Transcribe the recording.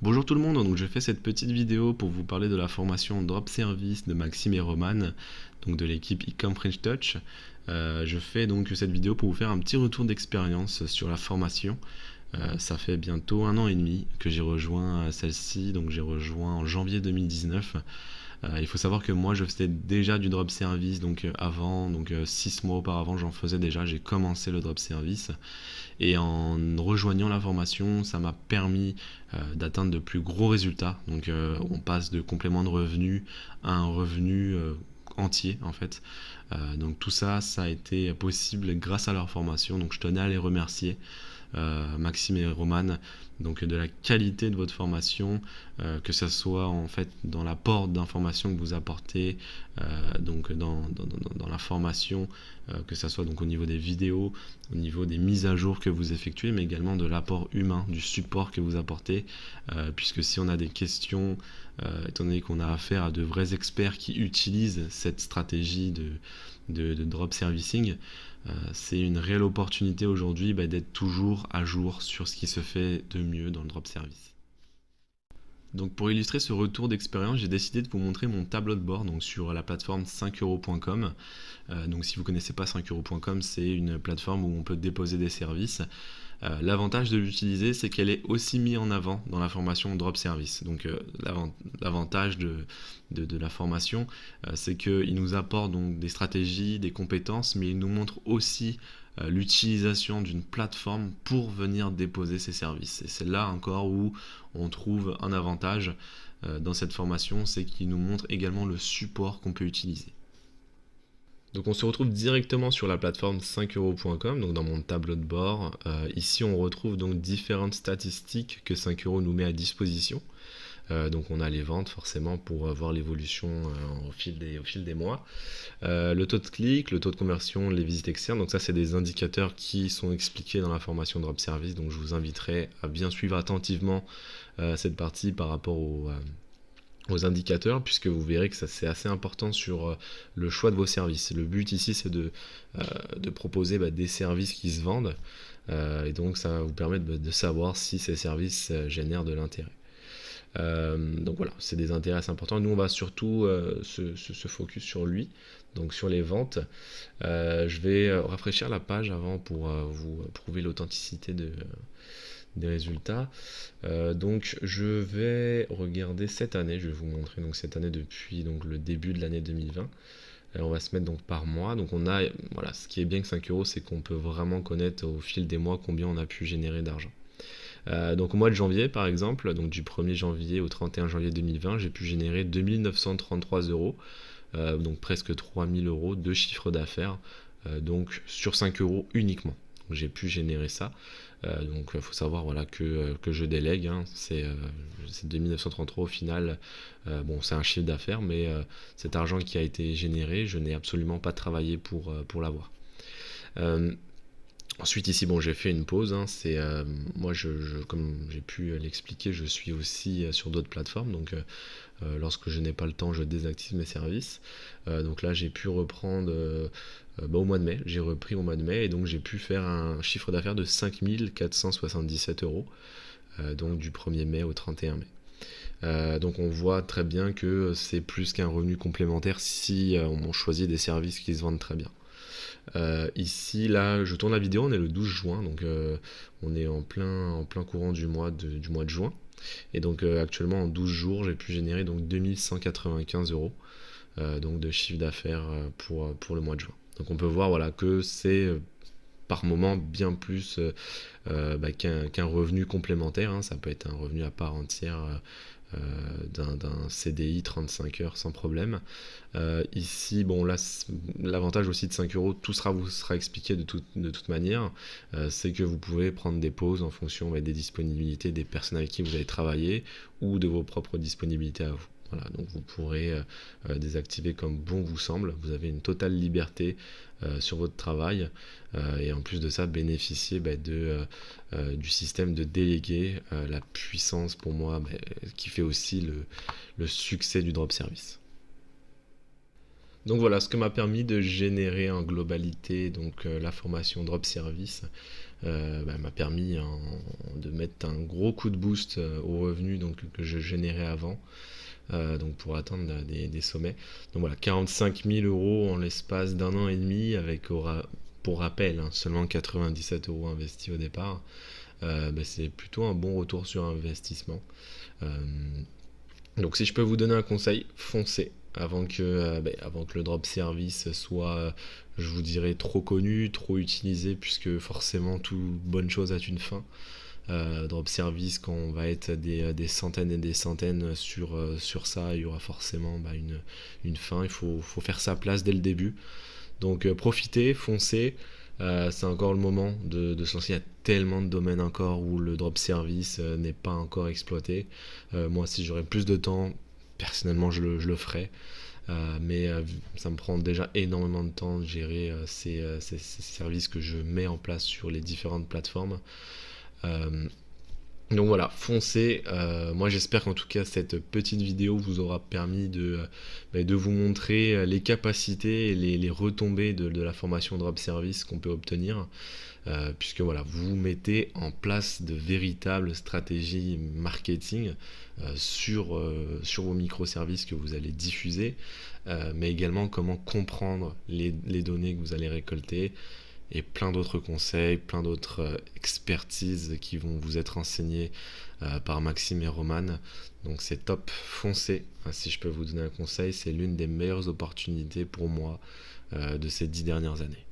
Bonjour tout le monde, donc je fais cette petite vidéo pour vous parler de la formation Drop Service de Maxime et Roman, donc de l'équipe Ecom French Touch. Je fais donc cette vidéo pour vous faire un petit retour d'expérience sur la formation. Ça fait bientôt 1 an et demi que j'ai rejoint celle-ci, donc j'ai rejoint en janvier 2019. Il faut savoir que moi je faisais déjà du drop service avant, 6 mois auparavant j'en faisais déjà, j'ai commencé le drop service et en rejoignant la formation ça m'a permis d'atteindre de plus gros résultats. On passe de complément de revenu à un revenu entier en fait. Donc tout ça, ça a été possible grâce à leur formation, donc je tenais à les remercier. Maxime et Roman, donc de la qualité de votre formation, que ce soit en fait dans l'apport d'informations que vous apportez, dans la formation, que ce soit donc au niveau des vidéos, au niveau des mises à jour que vous effectuez, mais également de l'apport humain, du support que vous apportez, puisque si on a des questions, étant donné qu'on a affaire à de vrais experts qui utilisent cette stratégie de drop servicing, c'est une réelle opportunité aujourd'hui d'être toujours à jour sur ce qui se fait de mieux dans le drop service. Donc pour illustrer ce retour d'expérience, j'ai décidé de vous montrer mon tableau de bord donc sur la plateforme 5euros.com. Donc si vous ne connaissez pas 5euros.com, c'est une plateforme où on peut déposer des services. L'avantage de l'utiliser, c'est qu'elle est aussi mise en avant dans la formation Drop Service. Donc l'avantage de la formation, c'est qu'il nous apporte donc des stratégies, des compétences, mais il nous montre aussi l'utilisation d'une plateforme pour venir déposer ses services. Et c'est là encore où on trouve un avantage dans cette formation, c'est qu'il nous montre également le support qu'on peut utiliser. Donc on se retrouve directement sur la plateforme 5euros.com, donc dans mon tableau de bord. Ici on retrouve donc différentes statistiques que 5 euros nous met à disposition. Donc on a les ventes forcément pour voir l'évolution au fil des mois. Le taux de clic, le taux de conversion, les visites externes, donc ça c'est des indicateurs qui sont expliqués dans la formation Drop Service, donc je vous inviterai à bien suivre attentivement cette partie par rapport aux indicateurs, puisque vous verrez que ça c'est assez important sur le choix de vos services. Le but ici c'est de proposer des services qui se vendent, et donc ça va vous permettre de savoir si ces services génèrent de l'intérêt. Donc voilà, c'est des intérêts assez importants. Nous on va surtout se focus sur lui, donc sur les ventes. Je vais rafraîchir la page avant pour vous prouver l'authenticité des résultats. Donc je vais regarder cette année, je vais vous montrer donc cette année depuis donc le début de l'année 2020. On va se mettre donc par mois. Donc on a, voilà, ce qui est bien que 5 euros, c'est qu'on peut vraiment connaître au fil des mois combien on a pu générer d'argent. Donc au mois de janvier par exemple, donc du 1er janvier au 31 janvier 2020, j'ai pu générer 2933 euros, donc presque 3000 euros de chiffre d'affaires, donc sur 5 euros uniquement. Donc j'ai pu générer ça. Donc il faut savoir voilà, que je délègue, hein, c'est 2933 au final. Bon, c'est un chiffre d'affaires, mais cet argent qui a été généré, je n'ai absolument pas travaillé pour l'avoir. Ensuite ici bon j'ai fait une pause, hein, c'est moi comme j'ai pu l'expliquer, je suis aussi sur d'autres plateformes, donc lorsque je n'ai pas le temps je désactive mes services. Donc là j'ai pu reprendre au mois de mai, j'ai repris au mois de mai et donc j'ai pu faire un chiffre d'affaires de 5477 euros, donc du 1er mai au 31 mai. Donc on voit très bien que c'est plus qu'un revenu complémentaire si on choisit des services qui se vendent très bien. Ici, là, je tourne la vidéo, on est le 12 juin, donc on est en plein courant du mois de juin. Et donc actuellement, en 12 jours, j'ai pu générer donc 2195 euros donc de chiffre d'affaires pour le mois de juin. Donc on peut voir voilà, que c'est par moment bien plus qu'un revenu complémentaire, hein. Ça peut être un revenu à part entière d'un CDI 35 heures sans problème. Ici, bon là, l'avantage aussi de 5 euros, tout vous sera expliqué de toute manière, c'est que vous pouvez prendre des pauses en fonction des disponibilités des personnes avec qui vous allez travailler ou de vos propres disponibilités à vous. Voilà, donc vous pourrez désactiver comme bon vous semble. Vous avez une totale liberté sur votre travail et en plus de ça bénéficier du système de déléguer, la puissance pour moi qui fait aussi le succès du drop service. Donc voilà ce que m'a permis de générer en globalité donc la formation Drop Service. m'a permis de mettre un gros coup de boost aux revenus donc, que je générais avant. Donc pour atteindre des sommets. Donc voilà, 45 000 euros en l'espace d'un an et demi, avec pour rappel seulement 97 euros investis au départ. C'est plutôt un bon retour sur investissement. Donc si je peux vous donner un conseil, foncez avant que le drop service soit, je vous dirais, trop connu, trop utilisé, puisque forcément toute bonne chose a une fin. Drop service, quand on va être des centaines et des centaines sur ça, il y aura forcément une fin. Il faut faire sa place dès le début. Donc profitez, foncez. C'est encore le moment de se lancer. Il y a tellement de domaines encore où le drop service n'est pas encore exploité. Moi, si j'aurais plus de temps, personnellement, je le ferais. Mais ça me prend déjà énormément de temps de gérer ces services que je mets en place sur les différentes plateformes. Donc voilà, foncez. Moi j'espère qu'en tout cas cette petite vidéo vous aura permis de vous montrer les capacités et les retombées de la formation Drop Service qu'on peut obtenir. Puisque voilà, vous mettez en place de véritables stratégies marketing sur vos microservices que vous allez diffuser, mais également comment comprendre les données que vous allez récolter, et plein d'autres conseils, plein d'autres expertises qui vont vous être enseignées par Maxime et Roman. Donc c'est top, foncez. Si je peux vous donner un conseil, c'est l'une des meilleures opportunités pour moi de ces 10 dernières années.